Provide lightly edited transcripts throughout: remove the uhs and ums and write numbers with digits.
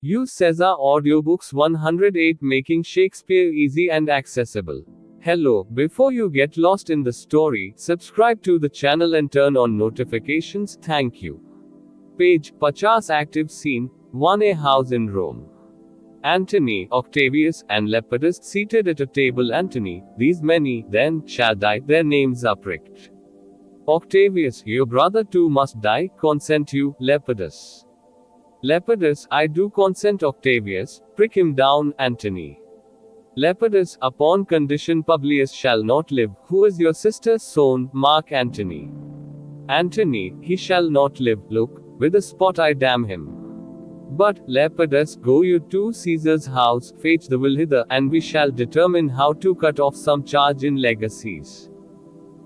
Use Caesar Audiobooks 108, making Shakespeare easy and accessible. Hello, before you get lost in the story, subscribe to the channel and turn on notifications. Thank you. Page 50 active scene 1, a house in Rome. Antony, Octavius, and Lepidus seated at a table. Antony, these many, then, shall die, their names are pricked. Octavius, your brother too must die, consent you, Lepidus. Lepidus, I do consent. Octavius, prick him down, Antony. Lepidus, upon condition Publius shall not live, who is your sister's son, Mark Antony. Antony, he shall not live, look, with a spot I damn him. But, Lepidus, go you to Caesar's house, fetch the will hither, and we shall determine how to cut off some charge in legacies.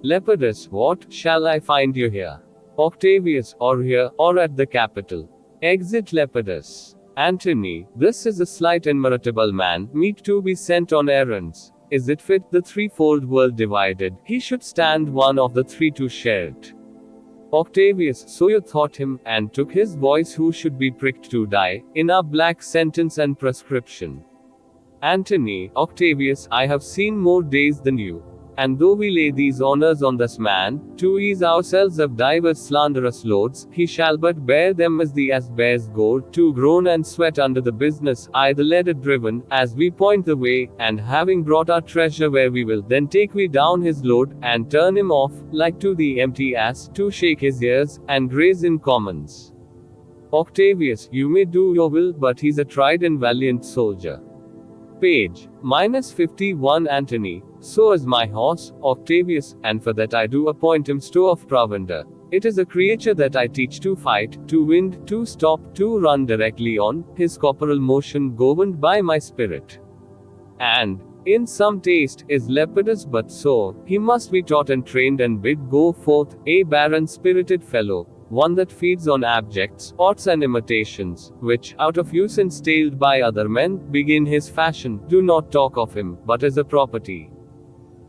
Lepidus, what, shall I find you here? Octavius, or here, or at the Capitol? Exit Lepidus. Antony, this is a slight and meritable man, meet to be sent on errands. Is it fit, the threefold world divided, he should stand one of the three to share it? Octavius, so you thought him, and took his voice who should be pricked to die, in our black sentence and prescription. Antony, Octavius, I have seen more days than you. And though we lay these honors on this man, to ease ourselves of divers slanderous loads, he shall but bear them as the ass bears gold, to groan and sweat under the business, I the leader driven, as we point the way, and having brought our treasure where we will, then take we down his load, and turn him off, like to the empty ass, to shake his ears, and graze in commons. Octavius, you may do your will, but he's a tried and valiant soldier. Page -51 Antony, so is my horse, Octavius, and for that I do appoint him store of provender. It is a creature that I teach to fight, to wind, to stop, to run directly on, his corporal motion governed by my spirit. And, in some taste, is Lepidus but so, he must be taught and trained and bid go forth, a barren spirited fellow, one that feeds on abjects, odds and imitations, which, out of use and staled by other men, begin his fashion, do not talk of him, but as a property.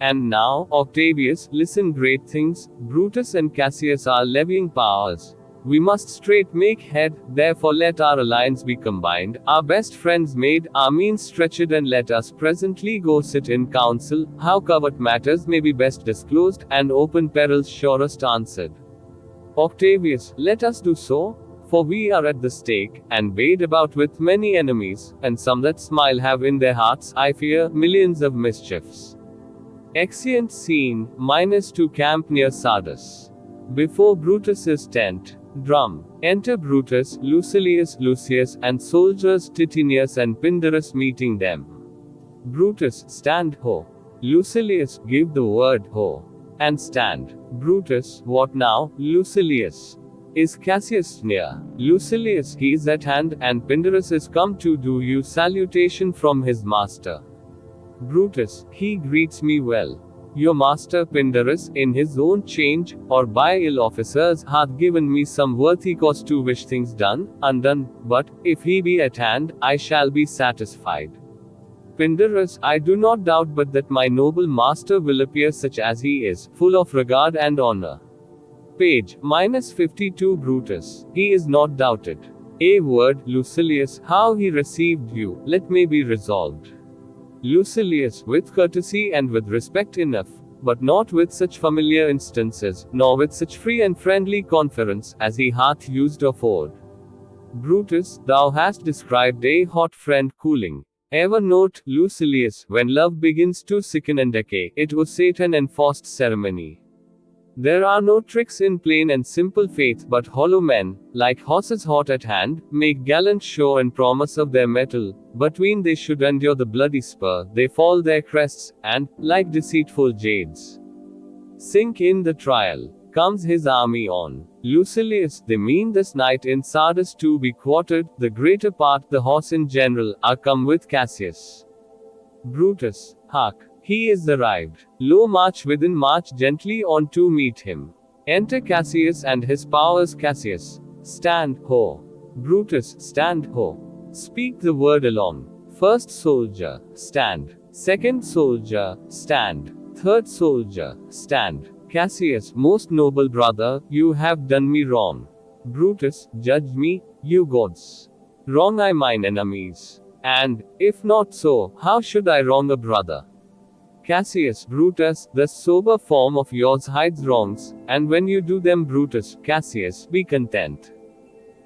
And now, Octavius, listen, great things, Brutus and Cassius are levying powers. We must straight make head, therefore let our alliance be combined, our best friends made, our means stretched, and let us presently go sit in council, how covert matters may be best disclosed, and open perils surest answered. Octavius, let us do so, for we are at the stake, and weighed about with many enemies, and some that smile have in their hearts, I fear, millions of mischiefs. Exeunt scene -2 camp near Sardis. Before Brutus's tent. Drum. Enter Brutus, Lucilius, Lucius, and soldiers Titinius and Pindarus meeting them. Brutus, stand ho. Lucilius, give the word ho. And stand. Brutus, what now, Lucilius? Is Cassius near? Lucilius, he is at hand, and Pindarus is come to do you salutation from his master. Brutus, he greets me well. Your master Pindarus, in his own change, or by ill officers, hath given me some worthy cause to wish things done, undone, but, if he be at hand, I shall be satisfied. Pindarus, I do not doubt but that my noble master will appear such as he is, full of regard and honor. Page -52 Brutus, he is not doubted. A word, Lucilius, how he received you, let me be resolved. Lucilius, with courtesy and with respect enough, but not with such familiar instances, nor with such free and friendly conference, as he hath used of old. Brutus, thou hast described a hot friend cooling. Ever note, Lucilius, when love begins to sicken and decay, it was Satan enforced ceremony. There are no tricks in plain and simple faith, but hollow men, like horses hot at hand, make gallant show and promise of their mettle, but when they should endure the bloody spur, they fall their crests, and, like deceitful jades, sink in the trial. Comes his army on. Lucilius, they mean this night in Sardis to be quartered, the greater part, the horse in general, are come with Cassius. Brutus, hark, he is arrived. Lo, march within, march gently on to meet him. Enter Cassius and his powers. Cassius, stand ho. Brutus, stand ho. Speak the word along. First soldier, stand. Second soldier, stand. Third soldier, stand. Cassius, most noble brother, you have done me wrong. Brutus, judge me, you gods. wrong I mine enemies? And, if not so, how should I wrong a brother? Cassius, Brutus, the sober form of yours hides wrongs, and when you do them, Brutus, Cassius, be content.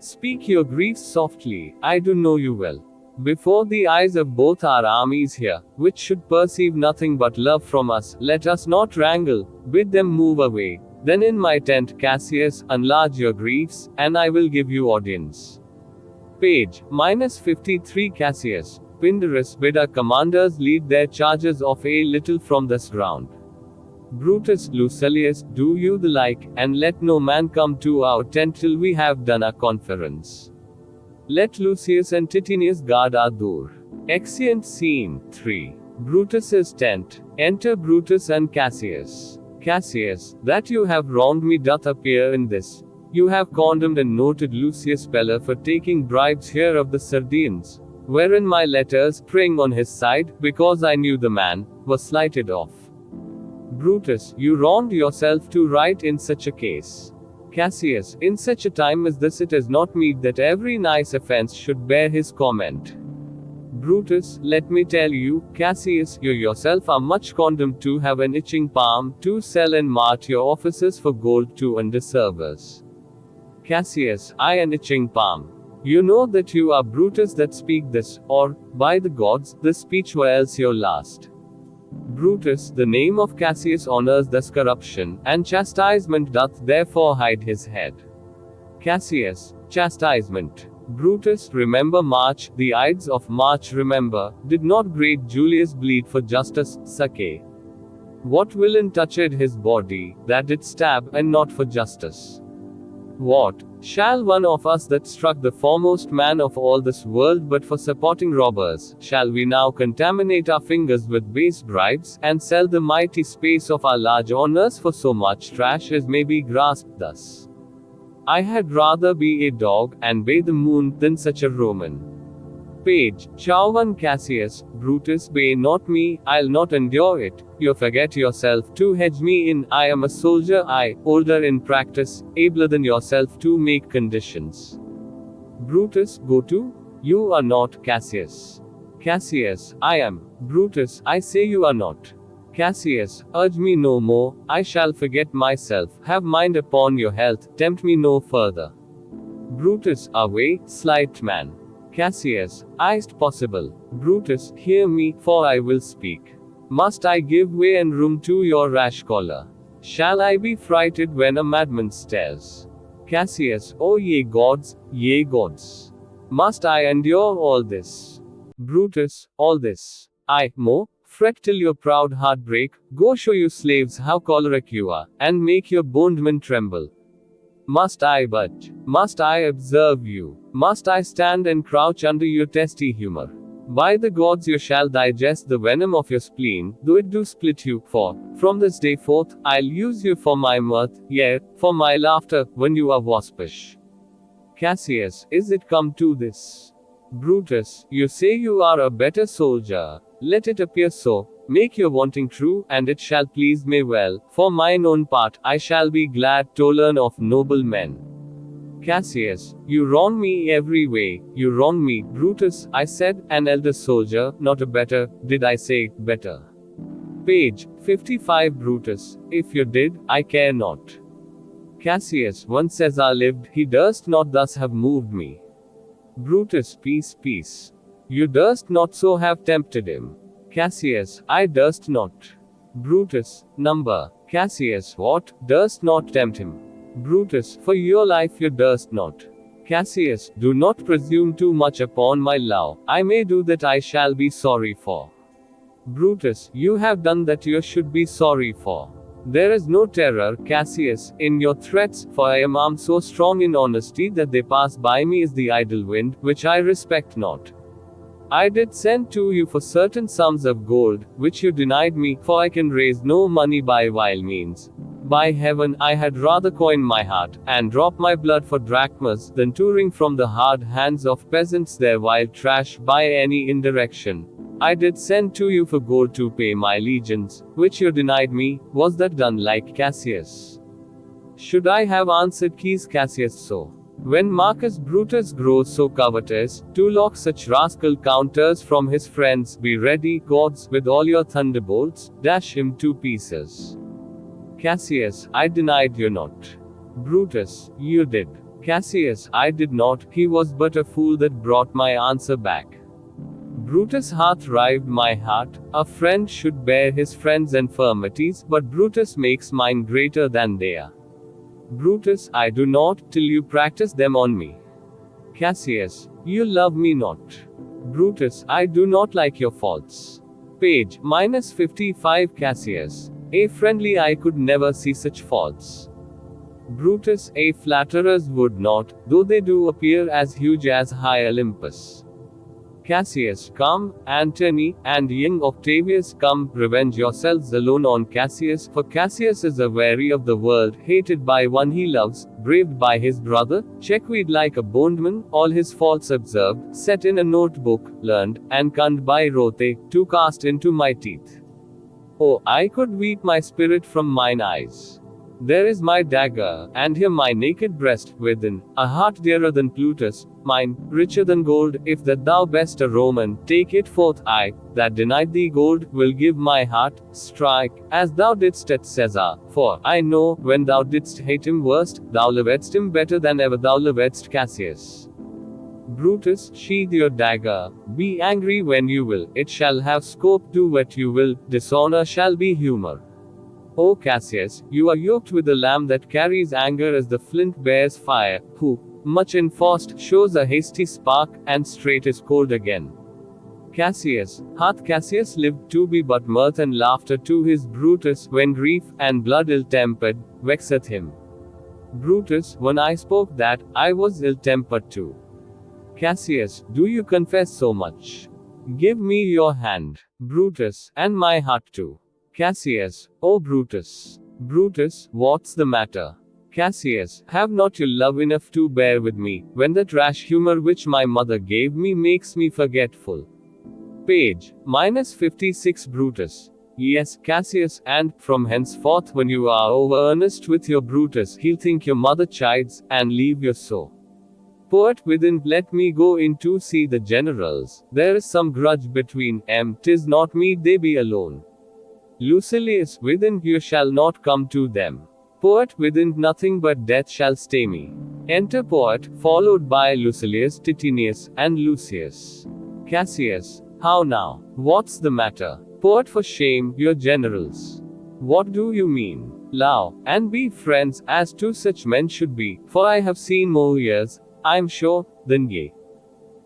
Speak your griefs softly, I do know you well. Before the eyes of both our armies here, which should perceive nothing but love from us, let us not wrangle, bid them move away. Then in my tent, Cassius, enlarge your griefs, and I will give you audience. Page -53 Cassius, Pindarus, bid our commanders lead their charges off a little from this ground. Brutus, Lucilius, do you the like, and let no man come to our tent till we have done our conference. Let Lucius and Titinius guard our door. Exeunt Scene 3. Brutus's tent. Enter Brutus and Cassius. Cassius, that you have wronged me doth appear in this. You have condemned and noted Lucius Peller for taking bribes here of the Sardians, wherein my letters, praying on his side, because I knew the man, were slighted off. Brutus, you wronged yourself to write in such a case. Cassius, in such a time as this it is not meet that every nice offense should bear his comment. Brutus, let me tell you, Cassius, you yourself are much condemned to have an itching palm, to sell and mart your offices for gold to underservers. Cassius, I an itching palm. You know that you are Brutus that speak this, or, by the gods, this speech were else your last. Brutus, the name of Cassius honors thus corruption, and chastisement doth therefore hide his head. Cassius, chastisement. Brutus, remember March, the Ides of March remember, did not great Julius bleed for justice, Sake? What villain touched his body, that did stab, and not for justice? What shall one of us that struck the foremost man of all this world but for supporting robbers, shall we now contaminate our fingers with base bribes, and sell the mighty space of our large honors for so much trash as may be grasped thus? I had rather be a dog, and bay the moon, than such a Roman. Page Chauvan Cassius, Brutus, bay not me, I'll not endure it. You forget yourself to hedge me in. I am a soldier, I, older in practice, abler than yourself to make conditions. Brutus, go to? You are not, Cassius. Cassius, I am. Brutus, I say you are not. Cassius, urge me no more, I shall forget myself, have mind upon your health, tempt me no further. Brutus, away, slight man. Cassius, is't possible. Brutus, hear me, for I will speak. Must I give way and room to your rash choler? Shall I be frighted when a madman stares? Cassius, O ye gods, ye gods! Must I endure all this? Brutus, all this. I, more? Fret till your proud heart break, go show you slaves how choleric you are, and make your bondmen tremble. Must I budge? Must I observe you? Must I stand and crouch under your testy humor? By the gods you shall digest the venom of your spleen, though it do split you, for, from this day forth, I'll use you for my mirth, yea, for my laughter, when you are waspish. Cassius, is it come to this? Brutus, you say you are a better soldier. Let it appear so. Make your wanting true, and it shall please me well. For mine own part, I shall be glad to learn of noble men. Cassius, you wrong me every way. You wrong me, Brutus, I said, an elder soldier, not a better. Did I say, better? Page 55 Brutus, if you did, I care not. Cassius, once Caesar lived, he durst not thus have moved me. Brutus, peace, peace. You durst not so have tempted him. Cassius, I durst not. Brutus, number. Cassius, what, durst not tempt him? Brutus, for your life you durst not. Cassius, do not presume too much upon my love. I may do that I shall be sorry for. Brutus, you have done that you should be sorry for. There is no terror, Cassius, in your threats, for I am armed so strong in honesty that they pass by me as the idle wind, which I respect not. I did send to you for certain sums of gold, which you denied me, for I can raise no money by vile means. By heaven, I had rather coin my heart, and drop my blood for drachmas, than to wring from the hard hands of peasants their vile trash by any indirection. I did send to you for gold to pay my legions, which you denied me. Was that done like Cassius? Should I have answered Cassius so? When Marcus Brutus grows so covetous, to lock such rascal counters from his friends, be ready, gods, with all your thunderbolts, dash him to pieces. Cassius, I denied you not. Brutus, you did. Cassius, I did not, he was but a fool that brought my answer back. Brutus hath rived my heart, a friend should bear his friend's infirmities, but Brutus makes mine greater than their. Brutus, I do not, till you practice them on me. Cassius, you love me not. Brutus, I do not like your faults. Page, -55 Cassius, a friendly eye could never see such faults. Brutus, a flatterers would not, though they do appear as huge as high Olympus. Cassius, come, Antony, and young Octavius, come, revenge yourselves alone on Cassius, for Cassius is a weary of the world, hated by one he loves, braved by his brother, checkweed like a bondman, all his faults observed, set in a notebook, learned, and cunned by rote, to cast into my teeth. Oh, I could weep my spirit from mine eyes. There is my dagger, and here my naked breast, within, a heart dearer than Plutus, mine, richer than gold, if that thou best a Roman, take it forth, I, that denied thee gold, will give my heart, strike, as thou didst at Caesar, for, I know, when thou didst hate him worst, thou lovedst him better than ever thou lovedst Cassius. Brutus, sheathe your dagger, be angry when you will, it shall have scope, do what you will, dishonor shall be humor. O Cassius, you are yoked with the lamb that carries anger as the flint bears fire, who, much enforced, shows a hasty spark, and straight is cold again. Cassius, hath Cassius lived to be but mirth and laughter to his Brutus, when grief, and blood ill-tempered, vexeth him? Brutus, when I spoke that, I was ill-tempered too. Cassius, do you confess so much? Give me your hand. Brutus, and my heart too. Cassius, O Brutus. Brutus, what's the matter? Cassius, have not you love enough to bear with me, when that rash humor which my mother gave me makes me forgetful? Page, -56 Brutus. Yes, Cassius, and, from henceforth when you are over earnest with your Brutus, he'll think your mother chides, and leave you so. Poet within, let me go in to see the generals, there is some grudge between 'em, 'tis not meet they be alone. Lucilius, within, you shall not come to them. Poet within, nothing but death shall stay me. Enter Poet, followed by Lucilius, Titinius, and Lucius. Cassius, how now? What's the matter? Poet, for shame, your generals. What do you mean? Lau, and be friends, as two such men should be, for I have seen more years, I'm sure, than ye.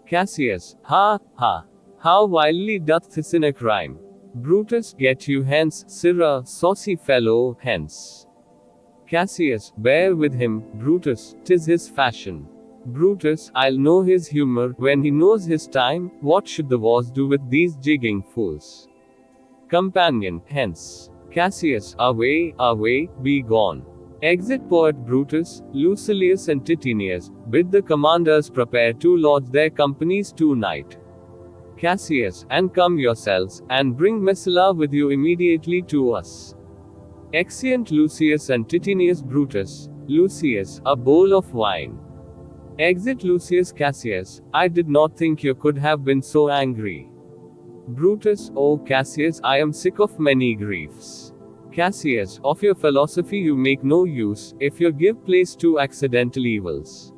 Cassius, ha, ha. How wildly doth the cynic rhyme. Brutus, get you hence, Sirrah, saucy fellow, hence. Cassius, bear with him, Brutus, 'tis his fashion. Brutus, I'll know his humor, when he knows his time, what should the wars do with these jigging fools? Companion, hence. Cassius, away, away, be gone. Exit Poet Brutus, Lucilius and Titinius, bid the commanders prepare to lodge their companies tonight. Cassius, and come yourselves, and bring Messala with you immediately to us. Exeunt Lucius and Titinius. Brutus, Lucius, a bowl of wine. Exit Lucius. Cassius, I did not think you could have been so angry. Brutus, O Cassius, I am sick of many griefs. Cassius, of your philosophy you make no use, if you give place to accidental evils.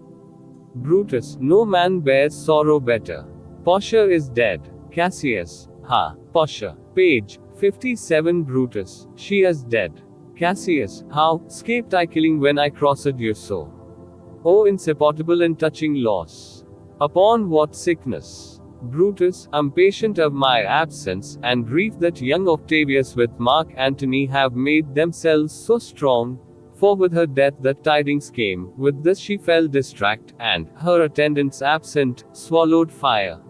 Brutus, no man bears sorrow better. Portia is dead. Cassius, ha, Portia. Page, 57 Brutus, she is dead. Cassius, how, scaped I killing when I crossed you so? O insupportable and touching loss! Upon what sickness? Brutus, impatient of my absence, and grief that young Octavius with Mark Antony have made themselves so strong, for with her death that tidings came, with this she fell distract, and, her attendants absent, swallowed fire.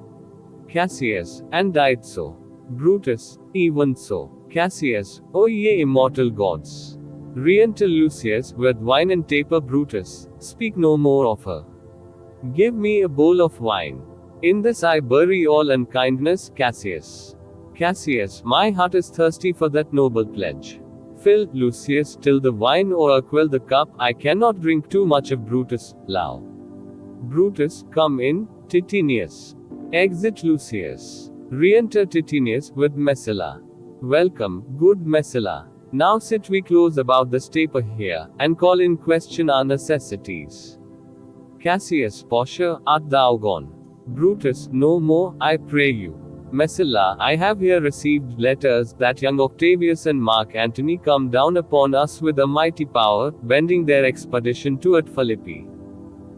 Cassius, and died so. Brutus, even so. Cassius, O ye immortal gods! Re-enter Lucius, with wine and taper. Brutus, speak no more of her. Give me a bowl of wine. In this I bury all unkindness. Cassius. Cassius, my heart is thirsty for that noble pledge. Fill, Lucius, till the wine o'erquill the cup, I cannot drink too much of Brutus, Lau. Brutus, come in. Titinius. Exit Lucius. Re-enter Titinius with Messala. Welcome, good Messala. Now sit we close about the stapler here, and call in question our necessities. Cassius, Portia, art thou gone? Brutus, no more, I pray you. Messala, I have here received letters that young Octavius and Mark Antony come down upon us with a mighty power, bending their expedition toward Philippi.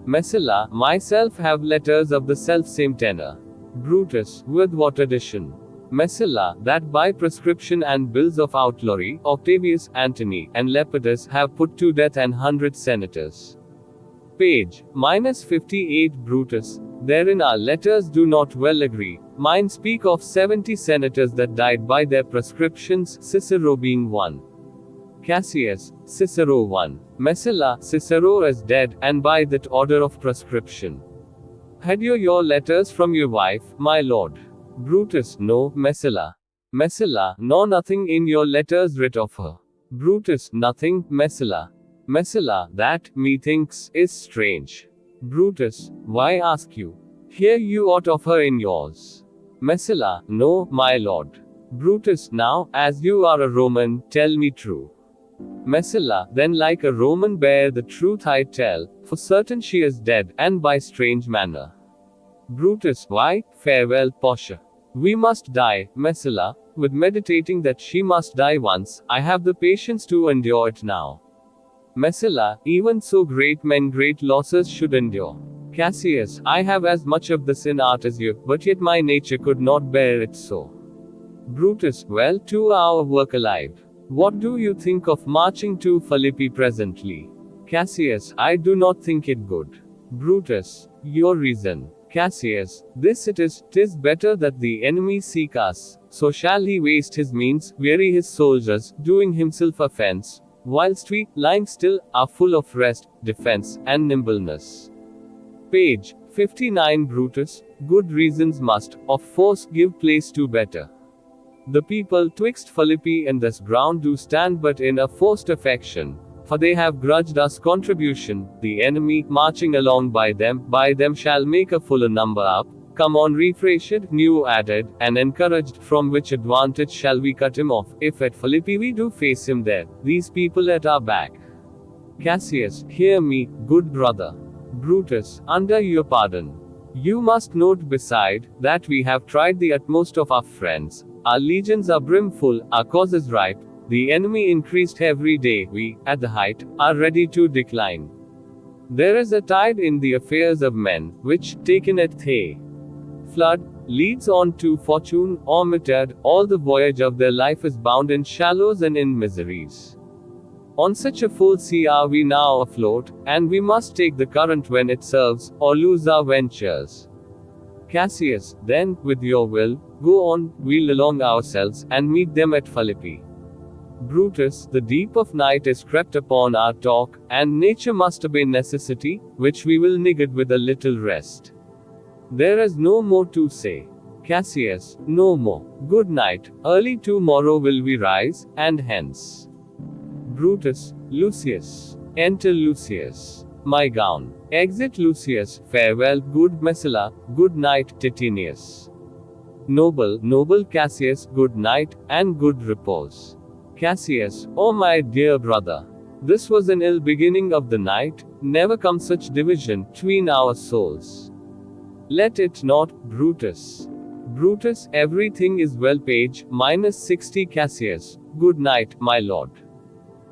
Messala, myself have letters of the self-same tenor. Brutus, with what addition? Messala, that by prescription and bills of outlawry, Octavius, Antony, and Lepidus have put to death 100 senators. Page -58 Brutus, therein our letters do not well agree. Mine speak of 70 senators that died by their prescriptions, Cicero being one. Cassius, Cicero one. Messala, Cicero is dead, and by that order of prescription. Had you your letters from your wife, my lord? Brutus, no. Messala. Messala, no, nothing in your letters writ of her. Brutus, nothing. Messala. Messala, that, methinks, is strange. Brutus, why ask you? Here you ought of her in yours. Messala, no, my lord. Brutus, now, as you are a Roman, tell me true. Messala, then like a Roman bear the truth I tell, for certain she is dead, and by strange manner. Brutus, why, farewell, Portia. We must die. Messala, with meditating that she must die once, I have the patience to endure it now. Messala, even so great men great losses should endure. Cassius, I have as much of this in art as you, but yet my nature could not bear it so. Brutus, well, to our work alive. What do you think of marching to Philippi presently? Cassius, I do not think it good. Brutus, your reason. Cassius, this it is, 'tis better that the enemy seek us, so shall he waste his means, weary his soldiers, doing himself offense, whilst we, lying still, are full of rest, defense, and nimbleness. Page 59 Brutus, good reasons must, of force, give place to better. The people twixt Philippi and this ground do stand but in a forced affection, for they have grudged us contribution, the enemy, marching along by them shall make a fuller number up, come on refreshed, new added, and encouraged, from which advantage shall we cut him off, if at Philippi we do face him there, these people at our back. Cassius, hear me, good brother. Brutus, under your pardon. You must note beside, that we have tried the utmost of our friends, our legions are brimful, our cause is ripe, the enemy increased every day, we, at the height, are ready to decline. There is a tide in the affairs of men, which, taken at the flood, leads on to fortune, omitted, all the voyage of their life is bound in shallows and in miseries. On such a full sea are we now afloat, and we must take the current when it serves, or lose our ventures. Cassius, then, with your will, go on, we'll along ourselves, and meet them at Philippi. Brutus, the deep of night is crept upon our talk, and nature must obey necessity, which we will negate with a little rest. There is no more to say. Cassius, no more. Good night, early tomorrow will we rise, and hence. Brutus, Lucius. Enter Lucius. My gown. Exit Lucius. Farewell, good Messala. Good night, Titinius. Noble Cassius, good night, and good repose. Cassius, oh my dear brother. This was an ill beginning of the night, never come such division tween our souls. Let it not, Brutus. Brutus, everything is well. Page -60 Cassius, good night, my lord.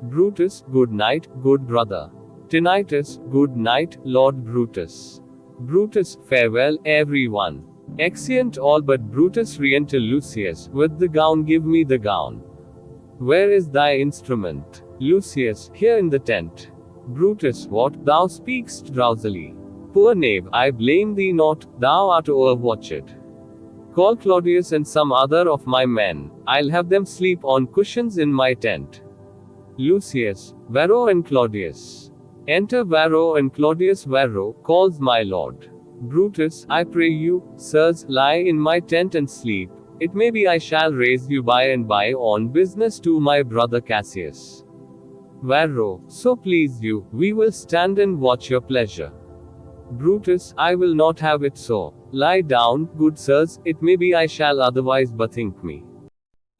Brutus, good night, good brother. Tinitus, good night, Lord Brutus. Brutus, farewell, everyone. Exeunt all but Brutus. Re-enter Lucius, with the gown. Give me the gown. Where is thy instrument? Lucius, here in the tent. Brutus, what, thou speakst drowsily. Poor knave, I blame thee not, thou art overwatched. Call Claudius and some other of my men, I'll have them sleep on cushions in my tent. Lucius, Varro and Claudius. Enter Varro and Claudius. Varro, calls my lord. Brutus, I pray you, sirs, lie in my tent and sleep. It may be I shall raise you by and by on business to my brother Cassius. Varro, so please you, we will stand and watch your pleasure. Brutus, I will not have it so. Lie down, good sirs, it may be I shall otherwise bethink me.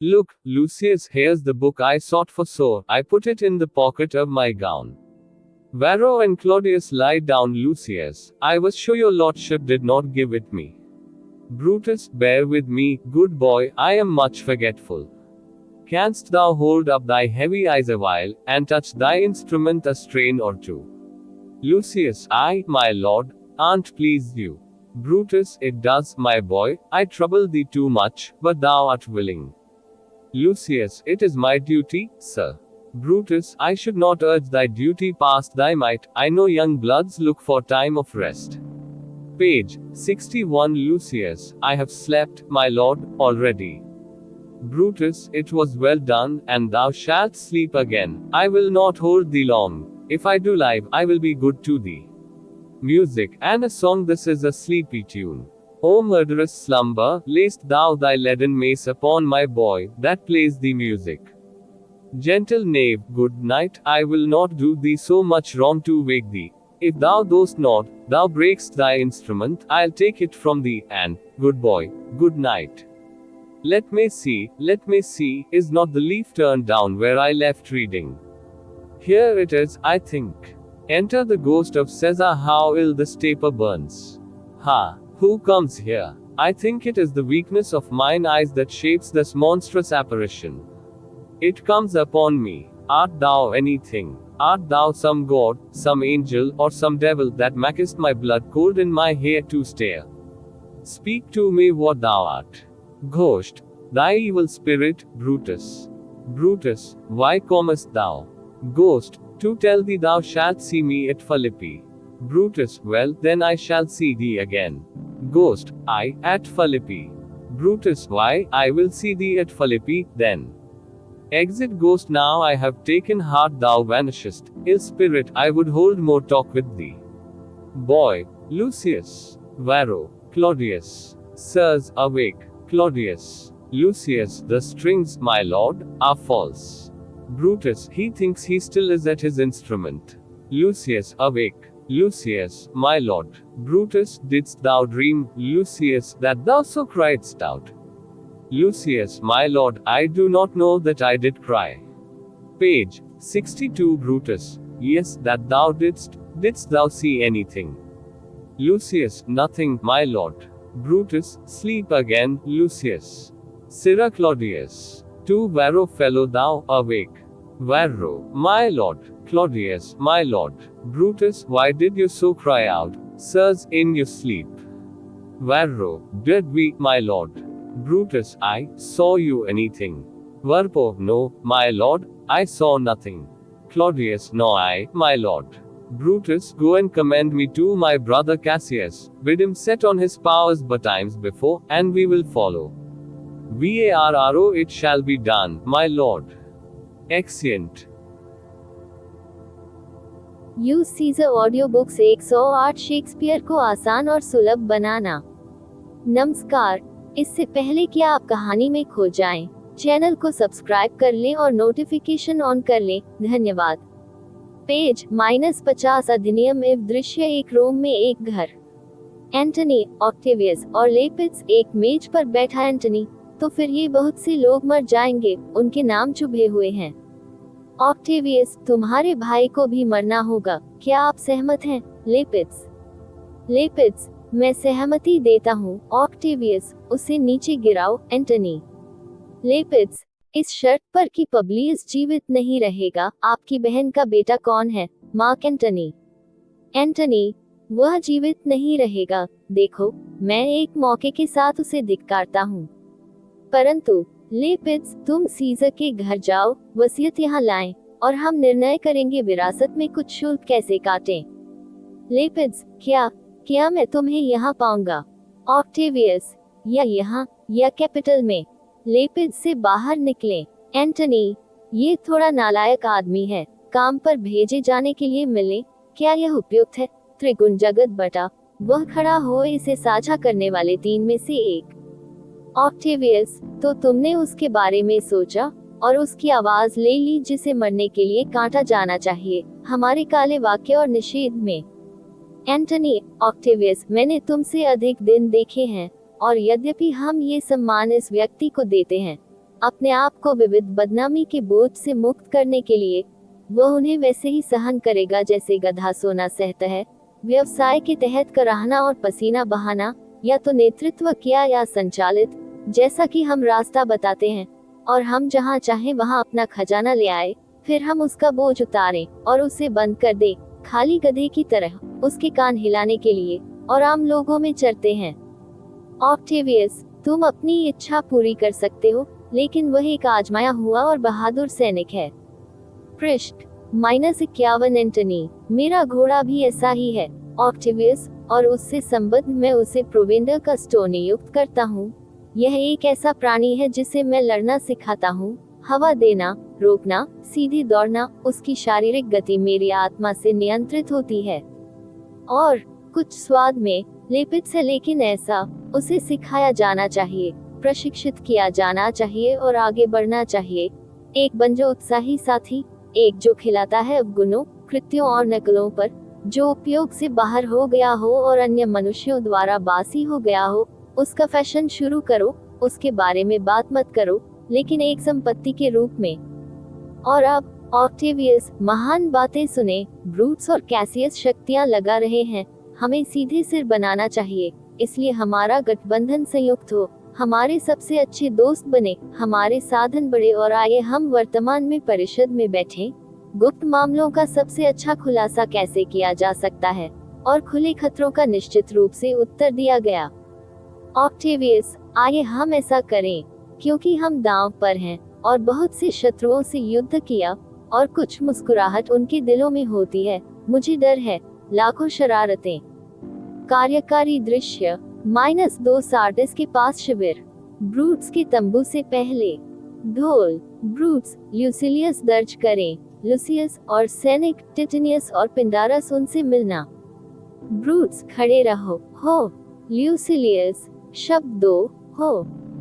Look, Lucius, here's the book I sought for sore, I put it in the pocket of my gown. Varro and Claudius, lie down, Lucius, I was sure your lordship did not give it me. Brutus, bear with me, good boy, I am much forgetful. Canst thou hold up thy heavy eyes awhile, and touch thy instrument a strain or two? Lucius, I, my lord, an't pleased you. Brutus, it does, my boy, I trouble thee too much, but thou art willing. Lucius, it is my duty, sir. Brutus, I should not urge thy duty past thy might, I know young bloods look for time of rest. Page 61 Lucius, I have slept, my lord, already. Brutus, it was well done, and thou shalt sleep again, I will not hold thee long, if I do live, I will be good to thee. Music, and a song, this is a sleepy tune. O murderous slumber, lay'st thou thy leaden mace upon my boy, that plays thee music. Gentle knave, good night, I will not do thee so much wrong to wake thee. If thou dost not, thou break'st thy instrument, I'll take it from thee, and, good boy, good night. Let me see, is not the leaf turned down where I left reading? Here it is, I think. Enter the ghost of Caesar, how ill this taper burns. Ha! Who comes here? I think it is the weakness of mine eyes that shapes this monstrous apparition. It comes upon me. Art thou anything? Art thou some god, some angel, or some devil that makest my blood cold in my hair to stare? Speak to me what thou art. Ghost, thy evil spirit, Brutus. Brutus, why comest thou? Ghost, to tell thee thou shalt see me at Philippi. Brutus, well, then I shall see thee again. Ghost, I, at Philippi. Brutus, why, I will see thee at Philippi, then. Exit Ghost, now I have taken heart thou vanishest, ill spirit, I would hold more talk with thee. Boy, Lucius. Varro, Claudius. Sirs, awake. Claudius. Lucius, the strings, my lord, are false. Brutus, he thinks he still is at his instrument. Lucius, awake. Lucius, my lord. Brutus, didst thou dream, Lucius, that thou so criedst out? Lucius, my lord, I do not know that I did cry. Page 62 Brutus, yes, that thou didst thou see anything? Lucius, nothing, my lord. Brutus, sleep again, Lucius. Sirrah Claudius. To Varro, fellow, thou, awake. Varro, my lord. Claudius, my lord. Brutus, why did you so cry out, sirs, in your sleep? Varro, did we, my lord? Brutus, I saw you anything? Varro, no, my lord, I saw nothing. Claudius, no, I, my lord. Brutus, go and commend me to my brother Cassius, bid him set on his powers betimes before, and we will follow. Varro, it shall be done, my lord. Exeunt. यूज Caesar audio books 108 Shakespeare को आसान और सुलभ बनाना। नमस्कार, इससे पहले कि आप कहानी में खो जाएं, चैनल को सब्सक्राइब कर लें और नोटिफिकेशन ऑन कर लें। धन्यवाद। पेज -50 अधिनियम एवं दृश्य एक रोम में एक घर। एंटनी, ऑक्टेवियस और लेपिड्स, एक मेज पर बैठा एंटनी, तो फिर ये बहुत से लोग मर जाएंगे, उनके नाम चुभे हुए हैं। ऑक्टेवियस, तुम्हारे भाई को भी मरना होगा, क्या आप सहमत हैं? लेपिड्स, मैं सहमति देता हूँ। ऑक्टेवियस, उसे नीचे गिराओ। एंटनी, लेपिड्स, इस शर्त पर कि पब्लियस जीवित नहीं रहेगा। आपकी बहन का बेटा कौन है? मार्क एंटनी, वह जीवित नहीं रहेगा। देखो, मैं एक मौके के साथ उसे धिक्कारता हूँ। परंतु लेपिड्स, तुम सीजर के घर जाओ, वसीयत यहाँ लाएं, और हम निर्णय करेंगे विरासत में कुछ शुल्क कैसे काटें। लेपिड्स, क्या मैं तुम्हें यहाँ पाऊंगा? ऑक्टेवियस, या यहाँ, या कैपिटल में? लेपिड्स से बाहर निकलें। एंटनी, ये थोड़ा नालायक आदमी है, काम पर भेजे जाने के लिए मिले, क्या यह उपयुक्त है? त्रिगुण जगत बटा, वह खड़ा हो इसे साझा करने वाले 3 में से एक। ऑक्टेवियस, तो तुमने उसके बारे में सोचा और उसकी आवाज ले ली जिसे मरने के लिए काटा जाना चाहिए, हमारे काले वाक्य और निषेध में। एंटनी, ऑक्टेवियस, मैंने तुमसे अधिक दिन देखे हैं, और यद्यपि हम ये सम्मान इस व्यक्ति को देते हैं अपने आप को विविध बदनामी के बोझ से मुक्त करने के लिए, वह उन्हें वैसे ही सहन करेगा जैसे गधा सोना सहता है। व्यवसाय के तहत कराहना और पसीना बहाना, या तो नेतृत्व किया या संचालित, जैसा कि हम रास्ता बताते हैं और हम जहां चाहें वहां अपना खजाना ले आए, फिर हम उसका बोझ उतारें और उसे बंद कर दें, खाली गधे की तरह उसके कान हिलाने के लिए, और आम लोगों में चरते हैं। ऑक्टेवियस, तुम अपनी इच्छा पूरी कर सकते हो, लेकिन वह एक आजमाया हुआ और बहादुर सैनिक है। पृष्ठ -51 एंटनी, मेरा घोड़ा भी ऐसा ही है ऑक्टेवियस, और उससे संबद्ध मैं उसे प्रोवेंडर का स्टोर नियुक्त करता हूँ। यह एक ऐसा प्राणी है जिसे मैं लड़ना सिखाता हूँ, हवा देना, रोकना, सीधे दौड़ना, उसकी शारीरिक गति मेरी आत्मा से नियंत्रित होती है। और कुछ स्वाद में लेपित से, लेकिन ऐसा उसे सिखाया जाना चाहिए, प्रशिक्षित किया जाना चाहिए और आगे बढ़ना चाहिए। एक बंजो उत्साही साथी, एक जो खिलाता है अवगुणों, कृत्यों और नकलों पर, जो उपयोग से बाहर हो गया हो और अन्य मनुष्यों द्वारा बासी हो गया हो, उसका फैशन शुरू करो, उसके बारे में बात मत करो, लेकिन एक संपत्ति के रूप में। और अब ऑक्टेवियस, महान बातें सुने, ब्रूट्स और कैसियस शक्तियां लगा रहे हैं, हमें सीधे सिर बनाना चाहिए, इसलिए हमारा गठबंधन संयुक्त हो, हमारे सबसे अच्छे दोस्त बने, हमारे साधन बढ़े, और आइए हम वर्तमान में परिषद में बैठें। गुप्त मामलों का सबसे अच्छा खुलासा कैसे किया जा सकता है, और खुले खतरों का निश्चित रूप से उत्तर दिया गया। ऑक्टेवियस, आइए हम ऐसा करें, क्योंकि हम दांव पर हैं, और बहुत से शत्रुओं से युद्ध किया, और कुछ मुस्कुराहट उनके दिलों में होती है, मुझे डर है, लाखों शरारतें। कार्यकारी दृश्य -2 सार्डिस के पास शिविर, ब्रूट्स के तंबू से पहले। ढोल, ब्रूट्स, ल्यूसिलियस दर्ज करें, लुसियस और सैनिक टिटेनियस और पिंडारस उनसे मिलना। ब्रूट्स, खड़े रहो, हो। ल्यूसिलियस, शब्द 2, हो,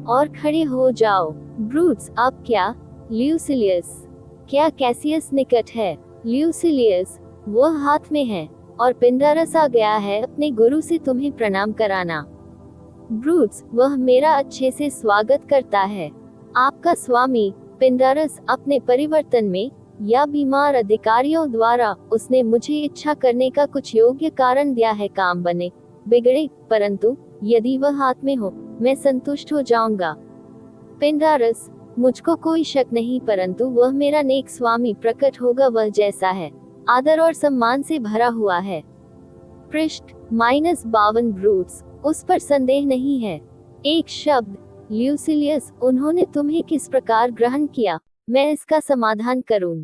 और खड़े हो जाओ। ब्रूट्स, अब क्या? ल्यूसिलियस, क्या कैसियस निकट है? ल्यूसिलियस, वह हाथ में है, और पिंडारस आ गया है अपने गुरु से तुम्हें प्रणाम कराना। ब्रूट्स, वह मेरा अच्छे से स्वागत करता है। आपका स्वामी पिंडारस, अपने परिवर्तन में या बीमार अधिकारियों द्वारा उसने मुझे इच्छा करने का कुछ योग्य कारण दिया है, काम बने बिगड़े, परंतु यदि वह हाथ में हो मैं संतुष्ट हो जाऊंगा। पिंडारस, मुझको कोई शक नहीं, परंतु वह मेरा नेक स्वामी प्रकट होगा, वह जैसा है आदर और सम्मान से भरा हुआ है। पृष्ठ -52 ब्रूट्स, उस पर संदेह नहीं है। एक शब्द, ल्यूसिलियस, उन्होंने तुम्हें किस प्रकार ग्रहण किया, मैं इसका समाधान करूं।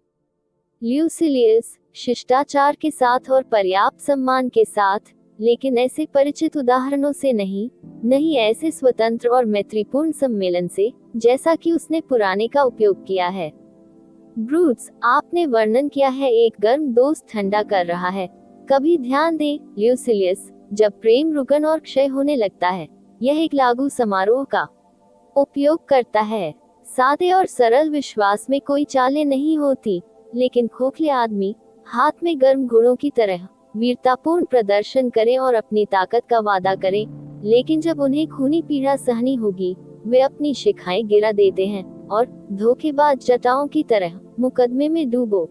ल्यूसिलियस, शिष्टाचार के साथ और पर्याप्त सम्मान के साथ, लेकिन ऐसे परिचित उदाहरणों से नहीं ऐसे स्वतंत्र और मैत्रीपूर्ण सम्मेलन से, जैसा कि उसने पुराने का उपयोग किया है। ब्रूट्स, आपने वर्णन किया है एक गर्म दोस्त ठंडा कर रहा है। कभी ध्यान दें, ल्यूसिलियस, जब प्रेम रुकन और क्षय होने लगता है, यह एक लागू समारोह का उपयोग करता है। सादे और सरल विश्वास में कोई चालें नहीं होती, लेकिन खोखले आदमी हाथ में गर्म घोड़ों की तरह वीरतापूर्ण प्रदर्शन करें और अपनी ताकत का वादा करें, लेकिन जब उन्हें खूनी पीड़ा सहनी होगी, वे अपनी शिखाएं गिरा देते हैं और धोखेबाज जटाओं की तरह मुकदमे में डूबो।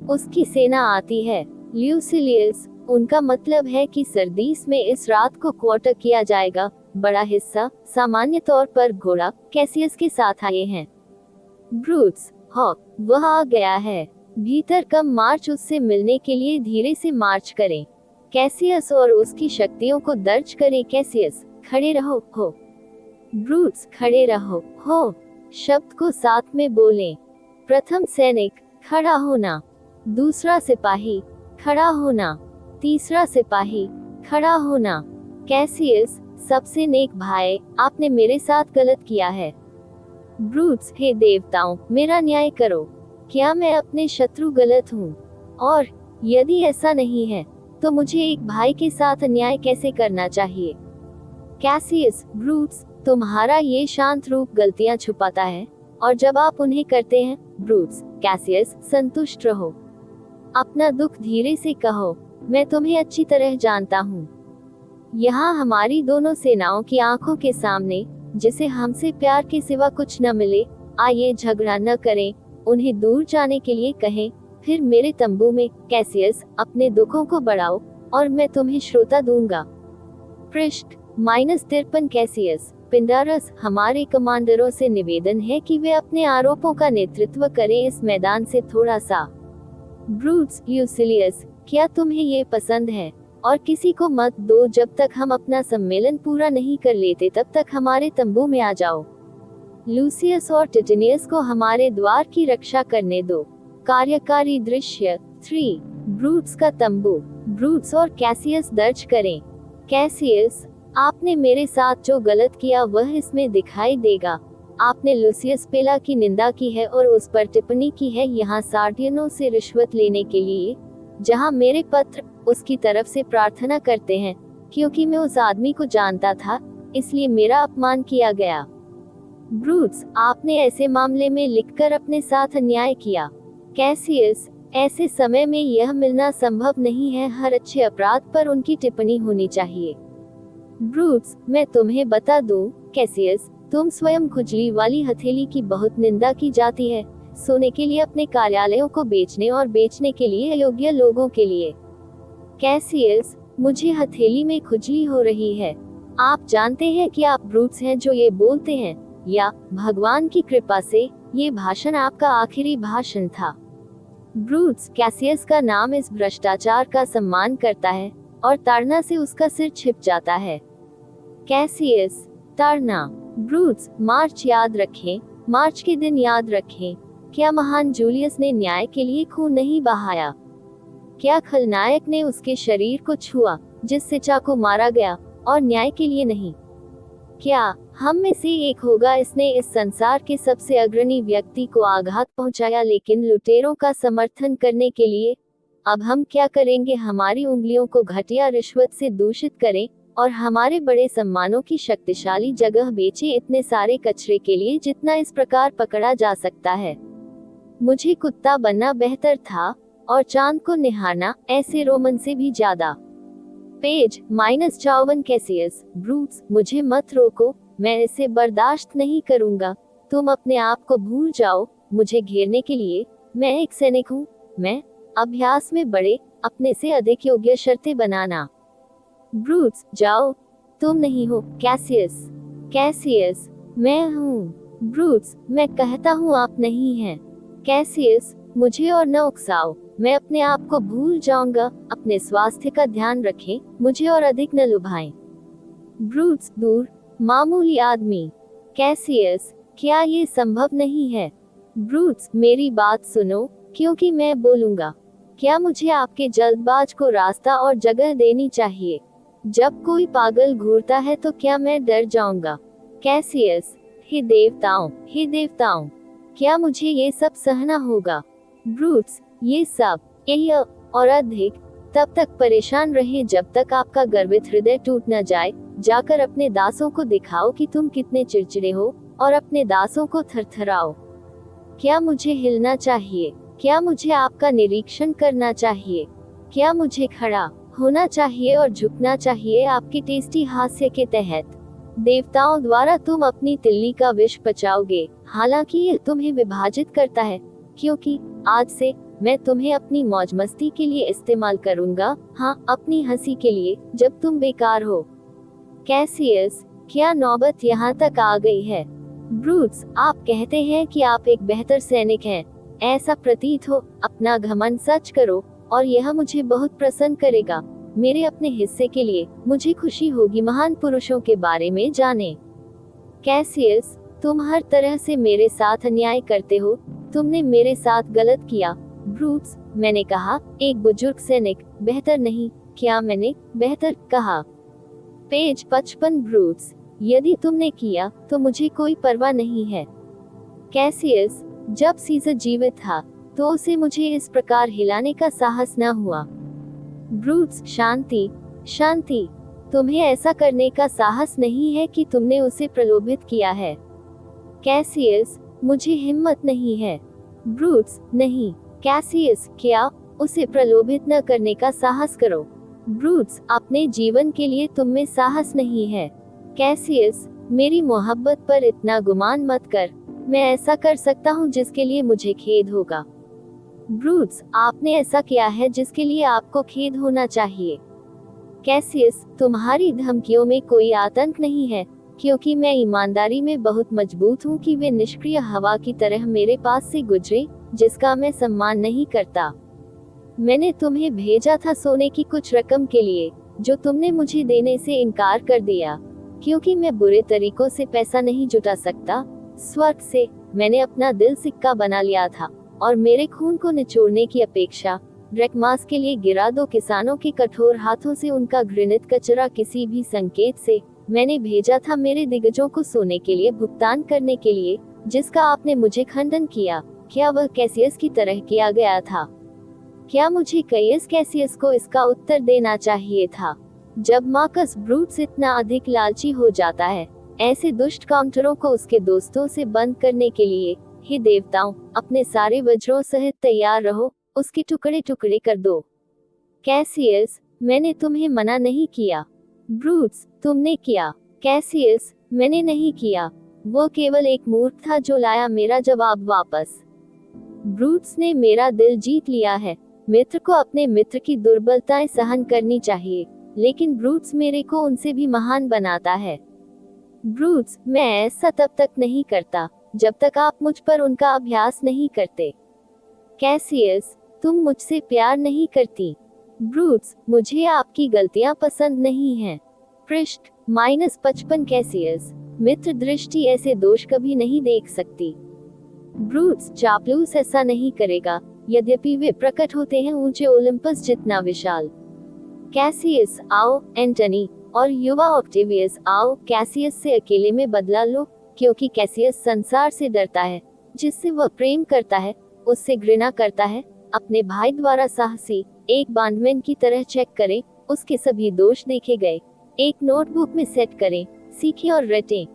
उसकी सेना आती है। ल्यूसिलियस, उनका मतलब है कि सरदीस में इस रात को क्वार्टर किया जाएगा। बड़ा हिस्सा, सामान्य तौर पर घोड़ा, कैसियस के साथ आए हैं। ब्रूट्स, हाँ, वह आ गया है। भीतर कम मार्च, उससे मिलने के लिए धीरे से मार्च करें। कैसियस और उसकी शक्तियों को दर्ज करें। कैसियस, खड़े रहो, हो। ब्रूट्स, खड़े रहो, हो। शब्द को साथ में बोलें। प्रथम सैनिक, खड़ा होना। दूसरा सिपाही, खड़ा होना। तीसरा सिपाही, खड़ा होना। कैसियस, सबसे नेक भाई, आपने मेरे साथ गलत किया है। ब्रूट्स, हे देवताओं, मेरा न्याय करो। क्या मैं अपने शत्रु गलत हूँ? और यदि ऐसा नहीं है, तो मुझे एक भाई के साथ अन्याय कैसे करना चाहिए? कैसियस, ब्रूट्स, तुम्हारा ये शांत रूप गलतियां छुपाता है, और जब आप उन्हें करते हैं, ब्रूट्स, कैसियस, संतुष्ट रहो। अपना दुख धीरे से कहो। मैं तुम्हें अच्छी तरह जानता हूँ। यहाँ हमारी दोनों सेनाओं की आंखों के सामने, जिसे हमसे प्यार के सिवा कुछ न मिले, आइए झगड़ा न करें, उन्हें दूर जाने के लिए कहें, फिर मेरे तंबू में, कैसियस, अपने दुखों को बढ़ाओ, और मैं तुम्हें श्रोता दूंगा। पृष्ठ -53 कैसियस, पिंडारस, हमारे कमांडरों से निवेदन है कि वे अपने आरोपों का नेतृत्व करें इस मैदान से थोड़ा सा। ब्रूट्स, यूसिलियस, क्या तुम्हें ये पसंद है? और किसी को मत दो, जब तक हम अपना सम्मेलन पूरा नहीं कर लेते तब तक हमारे तंबू में आ जाओ। लूसियस और टिटिनियस को हमारे द्वार की रक्षा करने दो। कार्यकारी दृश्य 3, ब्रूट्स का तंबू। ब्रूट्स और कैसियस दर्ज करें। कैसियस, आपने मेरे साथ जो गलत किया वह इसमें दिखाई देगा। आपने लूसियस पेला की निंदा की है और उस पर टिप्पणी की है यहाँ सार्डियनों से रिश्वत लेने के लिए, जहाँ मेरे पत्र उसकी तरफ से प्रार्थना करते हैं, क्योंकि मैं उस आदमी को जानता था, इसलिए मेरा अपमान किया गया। ब्रूट्स, आपने ऐसे मामले में लिखकर अपने साथ अन्याय किया। कैसियस, ऐसे समय में यह मिलना संभव नहीं है, हर अच्छे अपराध पर उनकी टिप्पणी होनी चाहिए। ब्रूट्स, मैं तुम्हें बता दूं, कैसियस, तुम स्वयं खुजली वाली हथेली की बहुत निंदा की जाती है, सोने के लिए अपने कार्यालयों को बेचने और बेचने के लिए अयोग्य लोगों के लिए। कैसियस, मुझे हथेली में खुजली हो रही है। आप जानते हैं कि आप ब्रूट्स हैं जो ये बोलते हैं, या भगवान की कृपा से ये भाषण आपका आखिरी भाषण था। ब्रूट्स, कैसियस का नाम इस भ्रष्टाचार का सम्मान करता है और ताड़ना से उसका सिर छिप जाता है। कैसियस, ताड़ना। ब्रूट्स, मार्च याद रखें, मार्च के दिन याद रखें। क्या महान जूलियस ने न्याय के लिए खून नहीं बहाया? क्या खलनायक ने उसके शरीर को छुआ जिससे चाकू मारा गया, और न्याय के लिए नहीं? क्या हम में से एक होगा इसने इस संसार के सबसे अग्रणी व्यक्ति को आघात पहुंचाया, लेकिन लुटेरों का समर्थन करने के लिए? अब हम क्या करेंगे? हमारी उंगलियों को घटिया रिश्वत से दूषित करें और हमारे बड़े सम्मानों की शक्तिशाली जगह बेचे इतने सारे कचरे के लिए जितना इस प्रकार पकड़ा जा सकता है। मुझे कुत्ता बनना बेहतर था और चांद को निहारना ऐसे रोमन से भी ज्यादा। पेज -54 कैसियस, ब्रूट्स, मुझे मत रोको, मैं इसे बर्दाश्त नहीं करूंगा। तुम अपने आप को भूल जाओ मुझे घेरने के लिए। मैं एक सैनिक हूँ, मैं अभ्यास में बड़े, अपने से अधिक योग्य शर्तें बनाना। ब्रूट्स, जाओ, तुम नहीं हो। कैसियस, कैसियस, मैं हूँ। ब्रूट्स, मैं कहता हूँ आप नहीं हैं। कैसियस, मुझे और न उकसाओ, मैं अपने आप को भूल जाऊंगा। अपने स्वास्थ्य का ध्यान रखें, मुझे और अधिक न लुभाएं। ब्रूट्स, दूर, मामूली आदमी। कैसियस, क्या ये संभव नहीं है? ब्रूट्स, मेरी बात सुनो, क्योंकि मैं बोलूंगा। क्या मुझे आपके जल्दबाज को रास्ता और जगह देनी चाहिए? जब कोई पागल घूरता है तो क्या मैं डर जाऊंगा? कैसियस, हे देवताओं, हे देवताओं, क्या मुझे ये सब सहना होगा? ब्रूट्स, ये सब, यही और अधिक, तब तक परेशान रहे जब तक आपका गर्वित हृदय टूट न जाए। जाकर अपने दासों को दिखाओ कि तुम कितने चिड़चिड़े हो, और अपने दासों को थरथराओ। क्या मुझे हिलना चाहिए? क्या मुझे आपका निरीक्षण करना चाहिए? क्या मुझे खड़ा होना चाहिए और झुकना चाहिए आपके टेस्टी हास्य के तहत? देवताओं द्वारा तुम अपनी तिल्ली का विष पचाओगे, हालांकि यह तुम्हें विभाजित करता है, क्योंकि आज से मैं तुम्हें अपनी मौज मस्ती के लिए इस्तेमाल करूंगा, हाँ, अपनी हंसी के लिए, जब तुम बेकार हो। कैसियस, क्या नौबत यहाँ तक आ गई है? ब्रूट्स, आप कहते हैं कि आप एक बेहतर सैनिक हैं, ऐसा प्रतीत हो। अपना घमंड सच करो और यह मुझे बहुत प्रसन्न करेगा। मेरे अपने हिस्से के लिए मुझे खुशी होगी महान पुरुषों के बारे में जाने। कैसियस, तुम हर तरह से मेरे साथ अन्याय करते हो, तुमने मेरे साथ गलत किया। ब्रूट्स, मैंने कहा, एक बुजुर्ग सैनिक, बेहतर नहीं। क्या मैंने बेहतर कहा? पेज 55 ब्रूट्स, यदि तुमने किया तो मुझे कोई परवाह नहीं है। कैसियस, जब सीजर जीवित था तो उसे मुझे इस प्रकार हिलाने का साहस न हुआ। ब्रूट्स, शांति, शांति, तुम्हें ऐसा करने का साहस नहीं है कि तुमने उसे प्रलोभित किया है। कैसियस, मुझे हिम्मत नहीं है। ब्रूट्स, नहीं। कैसियस, क्या उसे प्रलोभित न करने का साहस करो। ब्रूट्स, अपने जीवन के लिए तुम में साहस नहीं है। कैसियस, मेरी मोहब्बत पर इतना गुमान मत कर। मैं ऐसा कर सकता हूँ जिसके लिए मुझे खेद होगा। ब्रूट्स, आपने ऐसा किया है जिसके लिए आपको खेद होना चाहिए। कैसियस, तुम्हारी धमकियों में कोई आतंक नहीं है, क्योंकि मैं ईमानदारी में बहुत मजबूत हूँ कि वे निष्क्रिय हवा की तरह मेरे पास से गुजरे, जिसका मैं सम्मान नहीं करता। मैंने तुम्हें भेजा था सोने की कुछ रकम के लिए, जो तुमने मुझे देने से इनकार कर दिया, क्योंकि मैं बुरे तरीकों से पैसा नहीं जुटा सकता। स्वर्ग से मैंने अपना दिल सिक्का बना लिया था, और मेरे खून को निचोड़ने की अपेक्षा ड्रैकमास के लिए गिरा दो किसानों के कठोर हाथों से उनका घृणित कचरा किसी भी संकेत से। मैंने भेजा था मेरे दिग्गजों को सोने के लिए भुगतान करने के लिए, जिसका आपने मुझे खंडन किया। क्या वह कैसियस की तरह किया गया था? क्या मुझे कैयस कैसियस को इसका उत्तर देना चाहिए था? जब मार्कस ब्रूट्स इतना अधिक लालची हो जाता है, ऐसे दुष्ट काउंटरों को उसके दोस्तों से बंद करने के लिए, हे देवताओं, अपने सारे वज्रों सहित तैयार रहो, उसके टुकड़े टुकड़े कर दो। कैसियस, मैंने तुम्हें मना नहीं किया। ब्रूट्स, तुमने किया। कैसियस, मैंने नहीं किया। वो केवल एक मूर्ख था जो लाया मेरा जवाब वापस। ब्रूट्स ने मेरा दिल जीत लिया है। मित्र को अपने मित्र की दुर्बलताएं सहन करनी चाहिए, लेकिन ब्रूट्स मेरे को उनसे भी महान बनाता है। ब्रूट्स, मैं ऐसा तब तक नहीं करता जब तक आप मुझ पर उनका अभ्यास नहीं करते। कैसियस, तुम मुझसे प्यार नहीं करती। ब्रूट्स, मुझे आपकी गलतियां पसंद नहीं हैं। पृष्ठ -55 कैसियस, मित्र दृष्टि ऐसे दोष कभी नहीं देख सकती। ब्रूट्स, चापलूस ऐसा नहीं करेगा, यद्यपि वे प्रकट होते हैं ऊंचे ओलंपस जितना विशाल। कैसियस, आओ। एंटनी और युवा ऑक्टेवियस, आओ। कैसियस से अकेले में बदला लो, क्योंकि कैसियस संसार से डरता है, जिससे वह प्रेम करता है, उससे घृणा करता है। अपने भाई द्वारा साहसी एक बांडमैन की तरह चेक करें, उसके सभी दोष देखे गए, एक नोटबुक में सेट करें, सीखें और रटें,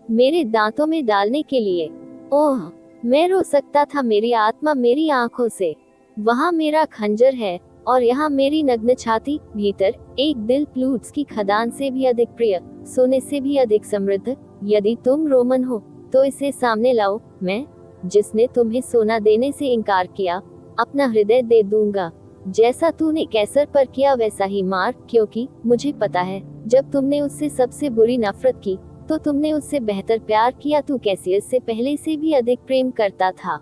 मेरे दांतों में डालने के लिए। ओह, मैं रो सकता था मेरी आत्मा मेरी आंखों से। वहाँ मेरा खंजर है, और यहाँ मेरी नग्न छाती। भीतर एक दिल प्लूट्स की खदान से भी अधिक प्रिय, सोने से भी अधिक समृद्ध। यदि तुम रोमन हो तो इसे सामने लाओ। मैं, जिसने तुम्हें सोना देने से इनकार किया, अपना हृदय दे दूंगा। जैसा तूने कैसर पर किया वैसा ही मार, क्योंकि मुझे पता है जब तुमने उससे सबसे बुरी नफरत की तो तुमने उससे बेहतर प्यार किया। तू कैसियस से पहले से भी अधिक प्रेम करता था।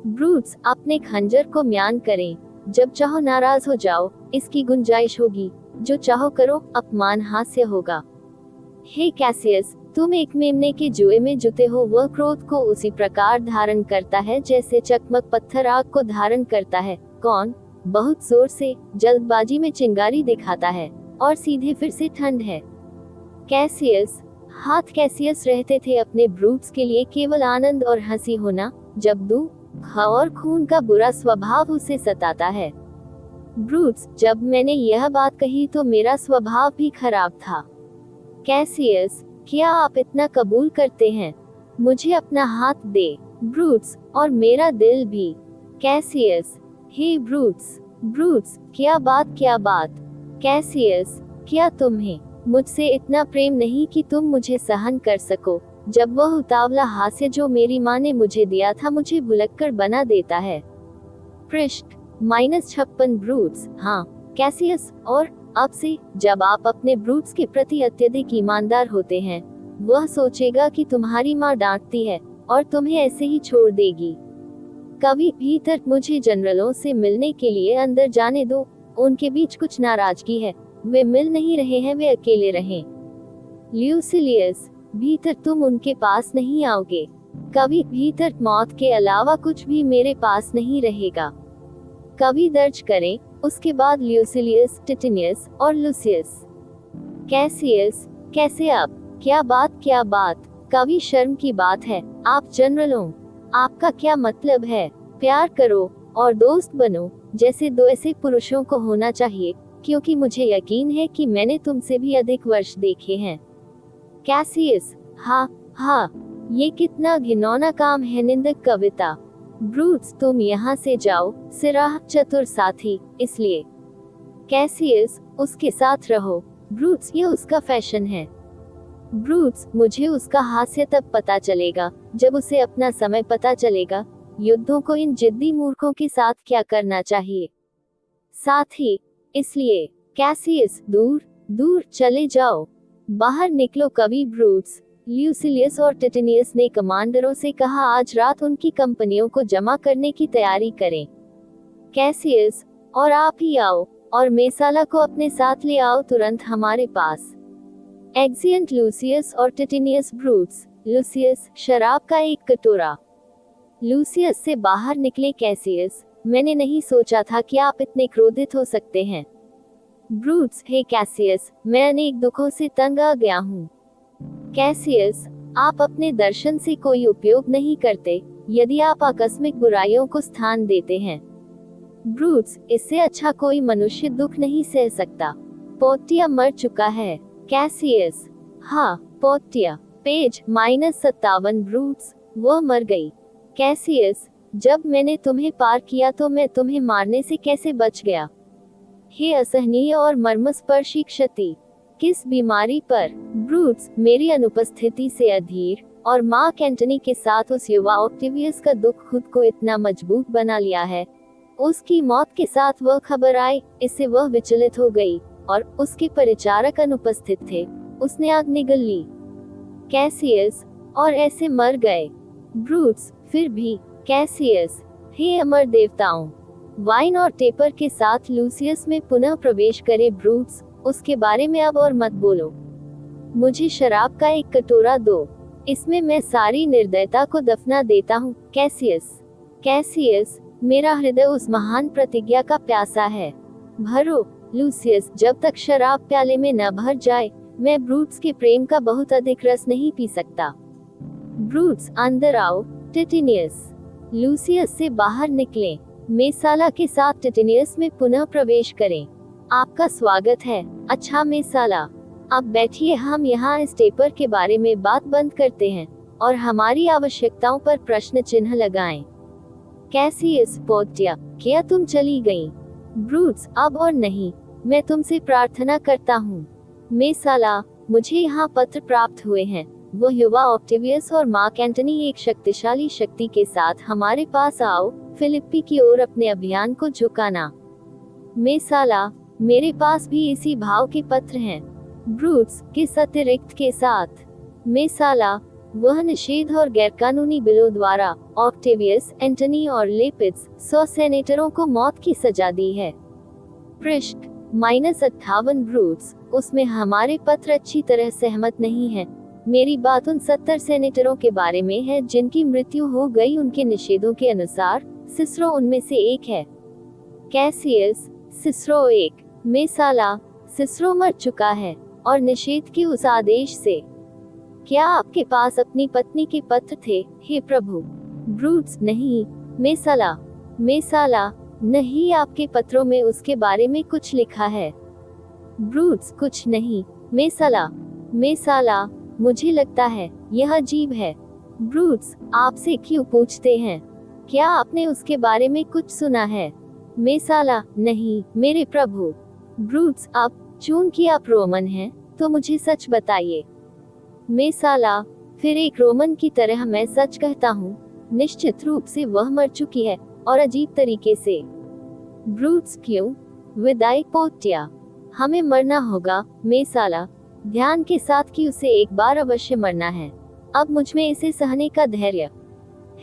ब्रूट्स, अपने खंजर को म्यान करें। जब चाहो नाराज हो जाओ, इसकी गुंजाइश होगी। जो चाहो करो, अपमान हास्य होगा। हे कैसियस, तुम एक मेमने के जुए में जुते हो। वह क्रोध को उसी प्रकार धारण करता है जैसे चकमक पत्थर आग को धारण करता है। कौन बहुत जोर से जल्दबाजी में चिंगारी दिखाता है और सीधे फिर से ठंड है। कैसियस, हाथ कैसियस रहते थे अपने ब्रूट्स के लिए केवल आनंद और हंसी होना, जब दुख और खून का बुरा स्वभाव उसे सताता है। ब्रूट्स, जब मैंने यह बात कही तो मेरा स्वभाव भी खराब था। कैसियस, क्या आप इतना कबूल करते हैं? मुझे अपना हाथ दे। ब्रूट्स, और मेरा दिल भी। कैसियस, हे ब्रूट्स। ब्रूट्स, क्या बात क्या बात। कैसियस, क्या तुम्हें मुझसे इतना प्रेम नहीं कि तुम मुझे सहन कर सको, जब वह उतावला हास्य जो मेरी माँ ने मुझे दिया था मुझे भुलक्कड़ बना देता है। पृष्ठ -56 ब्रूट्स, हाँ कैसियस, और अब से जब आप अपने ब्रूट्स के प्रति अत्यधिक ईमानदार होते हैं, वह सोचेगा कि तुम्हारी माँ डांटती है और तुम्हें ऐसे ही छोड़ देगी। कभी भीतर मुझे जनरलों से मिलने के लिए अंदर जाने दो। उनके बीच कुछ नाराजगी है, वे मिल नहीं रहे हैं, वे अकेले रहें। ल्यूसिलियस, भीतर तुम उनके पास नहीं आओगे। कभी भीतर मौत के अलावा कुछ भी मेरे पास नहीं रहेगा। कभी दर्ज करें, उसके बाद ल्यूसिलियस, टिटिनियस और लुसियस। कैसियस, कैसे अब? क्या बात क्या बात। कभी शर्म की बात है। आप जनरलों, आपका क्या मतलब है? प्यार करो और दोस्त बनो, जैसे दो ऐसे पुरुषों को होना चाहिए, क्योंकि मुझे यकीन है कि मैंने तुमसे भी अधिक वर्ष देखे हैं। कैसियस, हाँ हाँ, ये कितना घिनौना काम है। निंदक कविता। ब्रूट्स तुम यहाँ से जाओ, सिराह चतुर साथी, इसलिए। कैसियस उसके साथ रहो। ब्रूट्स ये उसका फैशन है। ब्रूट्स मुझे उसका हास्य तब पता चलेगा जब उसे अपना समय पता चलेगा। युद्धों को इन जिद्दी मूर्खों के साथ क्या करना चाहिए। साथ ही इसलिए कैसियस दूर दूर चले जाओ, बाहर निकलो कवि ब्रूट्स। ल्यूसिलियस और टिटिनियस ने कमांडरों से कहा आज रात उनकी कंपनियों को जमा करने की तैयारी करें। कैसियस और आप ही आओ और मेसाला को अपने साथ ले आओ तुरंत हमारे पास। एक्सिएंट लूसियस और टिटिनियस ब्रूट्स। लूसियस शराब का एक कटोरा। लूसियस से बाहर निकले कैसियस, मैंने नहीं सोचा था कि आप इतने क्रोधित हो सकते हैं। ब्रूट्स हे कैसियस, मैं अनेक दुखों से तंग आ गया हूँ। कैसियस आप अपने दर्शन से कोई उपयोग नहीं करते यदि आप आकस्मिक बुराइयों को स्थान देते हैं। ब्रूट्स इससे अच्छा कोई मनुष्य दुख नहीं सह सकता। पोर्टिया मर चुका है। कैसियस हाँ पोर्टिया। पेज -57 ब्रूट्स वह मर गई। कैसियस जब मैंने तुम्हें पार किया तो मैं तुम्हें मारने से कैसे बच गया। हे असहनीय और मर्मस्पर्शी क्षति, किस बीमारी पर। ब्रूट्स मेरी अनुपस्थिति से अधीर और मार्क एंटनी के साथ उस युवा ऑक्टेवियस का दुख खुद को इतना मजबूत बना लिया है। उसकी मौत के साथ वह खबर आई, इससे वह विचलित हो गई और उसके परिचारक अनुपस्थित थे। उसने आग निगल ली। कैसियस और ऐसे मर गए। ब्रूट्स फिर भी। कैसियस हे अमर देवताओं, वाइन और टेपर के साथ लूसियस में पुनः प्रवेश करे। ब्रूट्स उसके बारे में अब और मत बोलो। मुझे शराब का एक कटोरा दो, इसमें मैं सारी निर्दयता को दफना देता हूँ। कैसियस मेरा हृदय उस महान प्रतिज्ञा का प्यासा है, भरो। लूसियस जब तक शराब प्याले में न भर जाए मैं ब्रूट्स के प्रेम का बहुत अधिक रस नहीं पी सकता। ब्रूट्स अंदर आओ। टिटिनियस लूसियस से बाहर निकलें। मेसाला के साथ टिटिनियस में पुनः प्रवेश करें। आपका स्वागत है। अच्छा मेसाला अब बैठिए, हम यहाँ इस टेपर के बारे में बात बंद करते हैं और हमारी आवश्यकताओं पर प्रश्न चिन्ह लगाएं। कैसियस पोर्टिया क्या तुम चली गई। ब्रूट्स अब और नहीं, मैं तुमसे प्रार्थना करता हूँ। मेसाला मुझे यहाँ पत्र प्राप्त हुए हैं। वो युवा ऑक्टेवियस और मार्क एंटनी एक शक्तिशाली शक्ति के साथ हमारे पास आओ। फिलिप्पी की ओर अपने अभियान को झुकाना। मेसाला मेरे पास भी इसी भाव के पत्र हैं। ब्रूट्स किस अतिरिक्त के साथ। मेसाला वह निषेध और गैरकानूनी बिलों द्वारा ऑक्टेवियस, एंटनी और लेपिड्स 100 सेनेटरों को मौत की सजा दी है। पृष्ठ -58 ब्रूट्स उसमें हमारे पत्र अच्छी तरह सहमत नहीं है। मेरी बात उन 70 सेनेटरों के बारे में है जिनकी मृत्यु हो गई उनके निषेधों के अनुसार। सिसरो उनमें से एक है। कैसियस सिसरो एक। मेसाला सिसरो मर चुका है और निषेध के उस आदेश से। क्या आपके पास अपनी पत्नी के पत्र थे हे प्रभु। ब्रूट्स नहीं। मेसाला नहीं, आपके पत्रों में उसके बारे में कुछ लिखा है। ब्रूट्स कुछ नहीं। मेसाला मुझे लगता है यह अजीब है। ब्रूट्स आपसे क्यों पूछते हैं, क्या आपने उसके बारे में कुछ सुना है। मेसाला नहीं मेरे प्रभु। ब्रूट्स अब चूंकि आप रोमन हैं तो मुझे सच बताइए। मेसाला फिर एक रोमन की तरह मैं सच कहता हूँ, निश्चित रूप से वह मर चुकी है और अजीब तरीके से। ब्रूट्स क्यों। विदाई पोर्टिया हमें मरना होगा। मेसाला ध्यान के साथ कि उसे एक बार अवश्य मरना है। अब मुझमें इसे सहने का धैर्य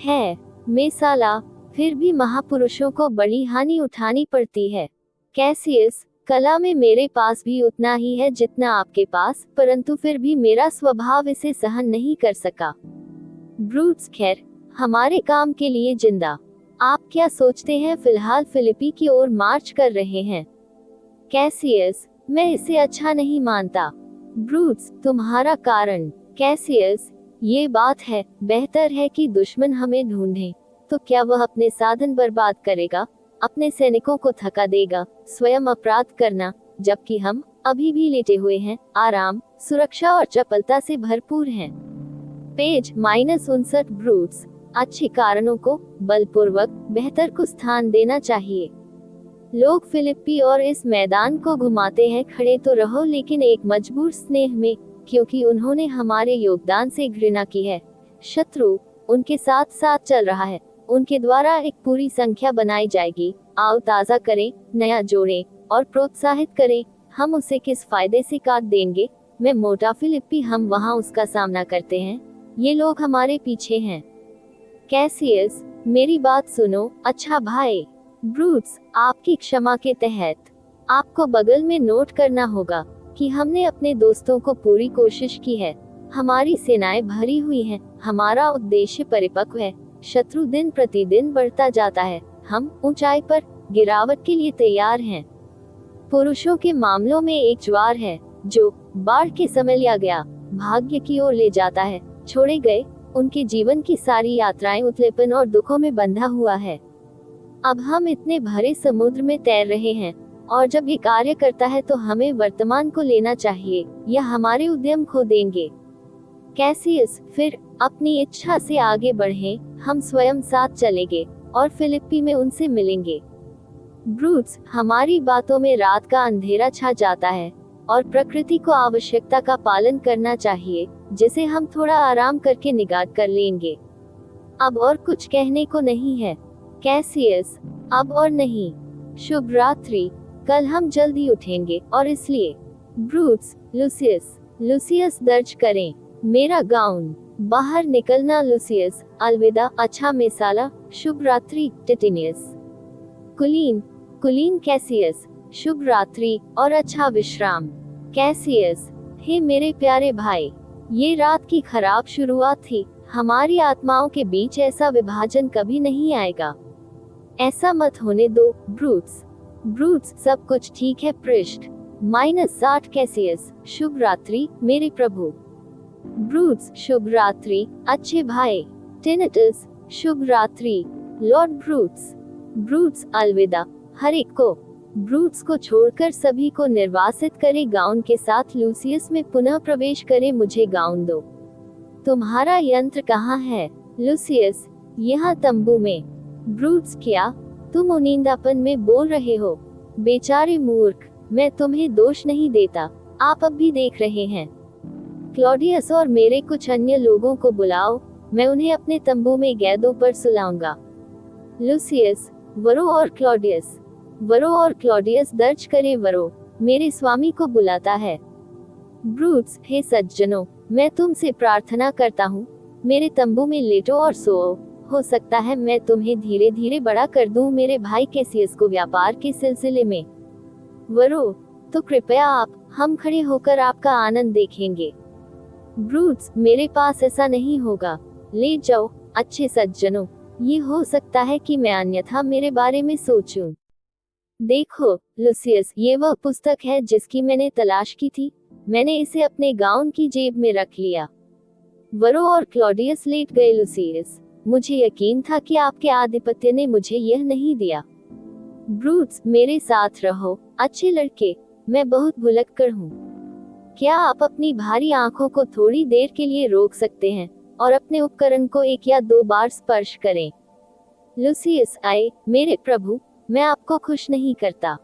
है। मेसाला फिर भी महापुरुषों को बड़ी हानि उठानी पड़ती है। कैसियस कला में मेरे पास भी उतना ही है जितना आपके पास, परंतु फिर भी मेरा स्वभाव इसे सहन नहीं कर सका। ब्रूट्स खैर हमारे काम के लिए जिंदा। आप क्या सोचते हैं, फिलहाल फिलिपी की ओर मार्च कर रहे हैं। कैसियस मैं इसे अच्छा नहीं मानता। ब्रूट्स तुम्हारा कारण। कैसियस ये बात है, बेहतर है कि दुश्मन हमें ढूंढे। तो क्या वह अपने साधन बर्बाद करेगा, अपने सैनिकों को थका देगा, स्वयं अपराध करना, जबकि हम अभी भी लेटे हुए हैं, आराम, सुरक्षा और चपलता से भरपूर हैं। पेज -59 ब्रूट्स अच्छे कारणों को बलपूर्वक बेहतर को स्थान देना चाहिए। लोग फिलिप्पी और इस मैदान को घुमाते हैं, खड़े तो रहो लेकिन एक मजबूर स्नेह में, क्योंकि उन्होंने हमारे योगदान से घृणा की है। शत्रु उनके साथ साथ चल रहा है, उनके द्वारा एक पूरी संख्या बनाई जाएगी। आओ ताज़ा करें, नया जोड़ें और प्रोत्साहित करें। हम उसे किस फायदे से काट देंगे? मैं मोटा फिलिप्पी, हम वहां उसका सामना करते हैं। ये लोग हमारे पीछे हैं। कैसियस, मेरी बात सुनो अच्छा भाई। ब्रूट्स, आपकी क्षमा के तहत आपको बगल में नोट करना होगा कि हमने अपने दोस्तों को पूरी कोशिश की है। हमारी सेनाएं भरी हुई हैं, हमारा उद्देश्य परिपक्व है। शत्रु दिन प्रतिदिन बढ़ता जाता है। हम ऊंचाई पर गिरावट के लिए तैयार हैं। पुरुषों के मामलों में एक ज्वार है जो बाढ़ के समय लिया गया भाग्य की ओर ले जाता है। छोड़े गए उनके जीवन की सारी यात्राएं उथलेपन और दुखों में बंधा हुआ है। अब हम इतने भरे समुद्र में तैर रहे हैं और जब ये कार्य करता है तो हमें वर्तमान को लेना चाहिए या हमारे उद्यम खो देंगे। कैसियस, फिर अपनी इच्छा से आगे बढ़ें, हम स्वयं साथ चलेंगे और फिलिप्पी में उनसे मिलेंगे। ब्रूट्स, हमारी बातों में रात का अंधेरा छा जाता है और प्रकृति को आवश्यकता का पालन करना चाहिए, जिसे हम थोड़ा आराम करके निगाह कर लेंगे। अब और कुछ कहने को नहीं है। कैसियस, अब और नहीं। शुभ रात्रि, कल हम जल्दी उठेंगे और इसलिए। ब्रूट्स, लूसियस, लूसियस दर्ज करें। मेरा गाउन। बाहर निकलना। लूसियस, अलविदा, अच्छा मेसाला, शुभ रात्रि। टिटिनियस, कुलीन, कुलीन। कैसियस, शुभ रात्रि और अच्छा विश्राम। कैसियस, हे मेरे प्यारे भाई, ये रात की खराब शुरुआत थी। हमारी आत्माओं के बीच ऐसा विभाजन कभी नहीं आएगा। ऐसा मत होने दो। ब्रूट्स, ब्रूट्स, सब कुछ ठीक है। पृष्ठ -60। कैसियस, शुभ रात्रि मेरे प्रभु। ब्रूट्स, शुभ रात्रि अच्छे भाई। टिनटस, शुभ रात्रि लॉर्ड ब्रूट्स। ब्रूट्स, अलविदा हर एक को। ब्रूट्स को छोड़कर सभी को निर्वासित करे। गाउन के साथ लूसियस में पुनः प्रवेश करे। मुझे गाउन दो। तुम्हारा यंत्र कहाँ है? लूसियस, यहाँ तंबू में। ब्रूट्स, क्या तुम उनींदापन में बोल रहे हो? बेचारे मूर्ख, मैं तुम्हें दोष नहीं देता, आप अब भी देख रहे हैं। क्लॉडियस और मेरे कुछ अन्य लोगों को बुलाओ, मैं उन्हें अपने तंबू में गैदों पर सुलाऊंगा। लूसियस, वरो और क्लॉडियस। वरो और क्लॉडियस दर्ज करे। वरो मेरे स्वामी को बुलाता है। ब्रूट्स, हे सज्जनों, मैं तुमसे प्रार्थना करता हूँ, मेरे तंबू में लेटो और सोओ। हो सकता है मैं तुम्हें धीरे धीरे बड़ा कर दूं मेरे भाई कैसियस को व्यापार के सिलसिले में। वरो, तो कृपया हम खड़े होकर आपका आनंद देखेंगे। ब्रूट्स, मेरे पास ऐसा नहीं होगा। ले जाओ अच्छे सज्जनों, ये हो सकता है कि मैं अन्यथा मेरे बारे में सोचूं। देखो लूसियस, ये वह पुस्तक है जिसकी मैंने तलाश की थी। मैंने इसे अपने गाउन की जेब में रख लिया। वरो और क्लॉडियस लेट गए। लूसियस, मुझे यकीन था कि आपके आधिपत्य ने मुझे यह नहीं दिया। ब्रूट्स, मेरे साथ रहो अच्छे लड़के, मैं बहुत भुलक्कड़ हूँ। क्या आप अपनी भारी आंखों को थोड़ी देर के लिए रोक सकते हैं और अपने उपकरण को 1 या 2 बार स्पर्श करें? लूसियस, आए मेरे प्रभु, मैं आपको खुश नहीं करता।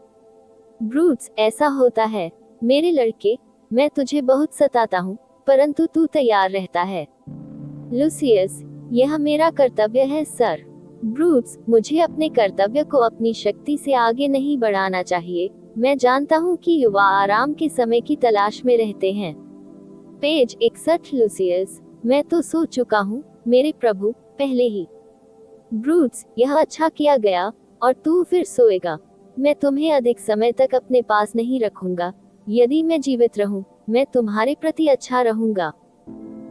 ब्रूट्स, ऐसा होता है मेरे लड़के, मैं तुझे बहुत सताता हूँ, परंतु तू तैयार रहता है। लूसियस, यह मेरा कर्तव्य है सर। ब्रूट्स, मुझे अपने कर्तव्य को अपनी शक्ति से आगे नहीं बढ़ाना चाहिए। मैं जानता हूँ कि युवा आराम के समय की तलाश में रहते हैं। पेज 61। लूसियस, मैं तो सो चुका हूँ मेरे प्रभु, पहले ही। ब्रूट्स, यह अच्छा किया गया, और तू फिर सोएगा। मैं तुम्हें अधिक समय तक अपने पास नहीं रखूंगा। यदि मैं जीवित रहूं, मैं तुम्हारे प्रति अच्छा रहूंगा।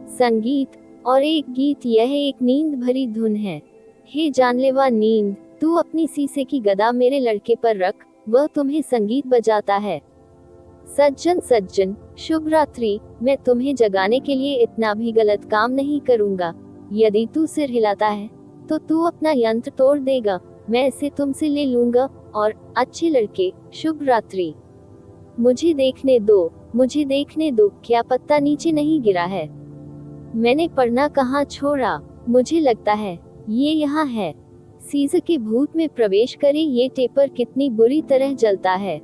संगीत और एक गीत, यह एक नींद भरी धुन है। हे जानलेवा नींद, तू अपनी शीशे की गदा मेरे लड़के पर रख, वह तुम्हें संगीत बजाता है। सज्जन सज्जन, शुभ रात्रि, मैं तुम्हें जगाने के लिए इतना भी गलत काम नहीं करूंगा। यदि तू सिर हिलाता है तो तू अपना यंत्र तोड़ देगा, मैं इसे तुमसे ले लूंगा। और अच्छे लड़के, शुभ रात्रि। मुझे देखने दो, मुझे देखने दो, क्या पत्ता नीचे नहीं गिरा है? मैंने पढ़ना कहाँ छोड़ा? मुझे लगता है ये यहाँ है। सीज़र के भूत में प्रवेश करें। ये टेपर कितनी बुरी तरह जलता है।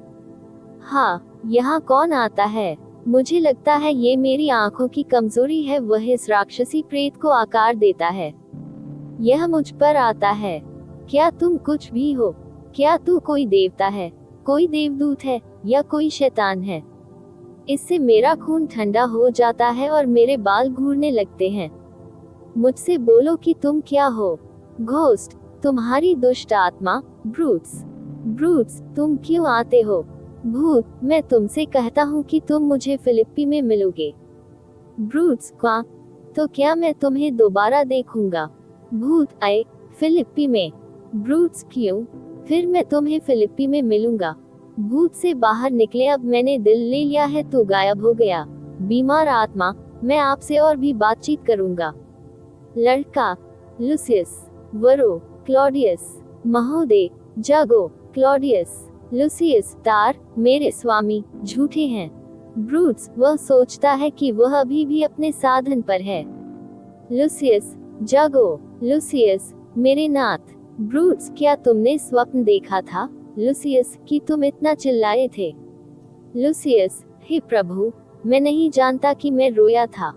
हाँ, यहाँ कौन आता है? मुझे लगता है ये मेरी आंखों की कमजोरी है। वह इस राक्षसी प्रेत को आकार देता है। यह मुझ पर आता है। क्या तुम कुछ भी हो? क्या तू कोई देवता है, कोई देवदूत है, या कोई शैतान है? इससे मेरा खून ठंडा हो जाता है और मेरे बाल घूरने लगते हैं। मुझसे बोलो कि तुम क्या हो? घोस्ट, तुम्हारी दुष्ट आत्मा। ब्रूट्स, तुम क्यों आते हो? भूत, मैं तुमसे कहता हूँ कि तुम मुझे फिलिप्पी में मिलोगे। ब्रूट्स, क्या? तो क्या मैं तुम्हें दोबारा देखूंगा? भूत, आए फिलिप्पी में। ब्रूट्स, क्यों? फिर मैं तुम्हें फिलिप्पी में मिलूंगा। भूत से बाहर निकले। अब मैंने दिल ले लिया है तो गायब हो गया। बीमार आत्मा, मैं आपसे और भी बातचीत करूंगा। लड़का, लूसियस। वरो, क्लॉडियस। महोदय, जागो। क्लॉडियस, लूसियस, तार, मेरे स्वामी झूठे हैं। ब्रूट्स, वह सोचता है कि वह अभी भी अपने साधन पर है। लूसियस, जागो। लूसियस, मेरे नाथ। ब्रूट्स, क्या तुमने स्वप्न देखा था? लूसियस, कि तुम इतना चिल्लाए थे? लूसियस, हे प्रभु, मैं नहीं जानता कि मैं रोया था।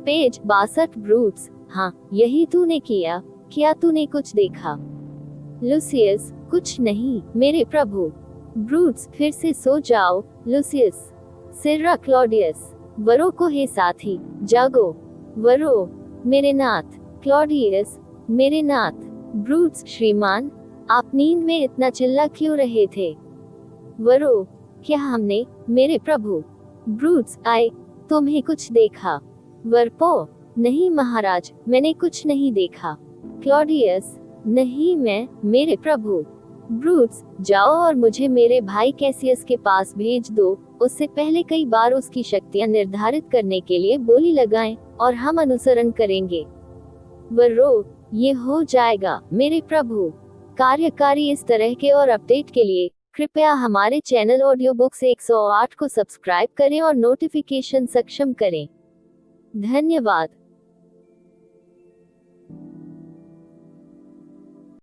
पेज 62। ब्रूट्स, हाँ, यही तूने किया। क्या तूने कुछ देखा? लूसियस, कुछ नहीं मेरे प्रभु। ब्रूट्स, फिर से सो जाओ। लूसियस, सिर्रा। क्लॉडियस, वरो को हे साथी, जागो। वरो, मेरे नाथ। क्लॉडियस, मेरे नाथ। ब्रूट्स, श्रीमान, आप नींद में इतना चिल्ला क्यों रहे थे? वरो, क्या हमने, मेरे प्रभु? ब्रूट्स, आए, तुम्हें कुछ देखा? वरपो, नहीं महाराज, मैंने कुछ नहीं देखा। क्लॉडियस, नहीं मैं, मेरे प्रभु। ब्रूट्स, जाओ और मुझे मेरे भाई कैसियस के पास भेज दो। उससे पहले कई बार उसकी शक्तियां निर्धारित करने के लिए बोली लगाएं, और हम अनुसरण करेंगे। वर्रो, ये हो जाएगा मेरे प्रभु। कार्यकारी इस तरह के और अपडेट के लिए कृपया हमारे चैनल ऑडियो बुक्स 108 को सब्सक्राइब करें और नोटिफिकेशन सक्षम करें। धन्यवाद।